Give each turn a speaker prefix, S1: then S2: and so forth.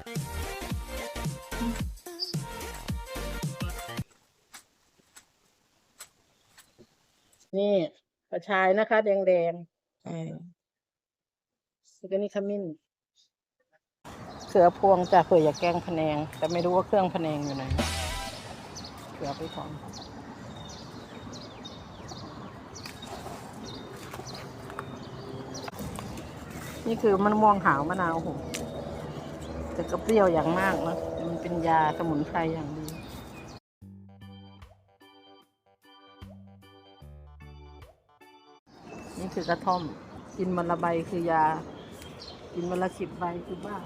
S1: นี่กระชายนะคะแดง
S2: ใช่
S1: ๆแล้วก็นี่ขมิ้นเขือพวงจ้ะเผื่ออยากแกงพะแนงแต่ไม่รู้ว่าเครื่องพะแนงอยู่ไหนเขือไปก่อนนี่คือมะม่วงหาวมะนาวโหแต่ก็เปรี้ยวอย่างมากนะมันเป็นยาสมุนไพรอย่างดีนี่คือกระท่อมกินวันละใบคือยากินวันละ10 ใบคือบ้า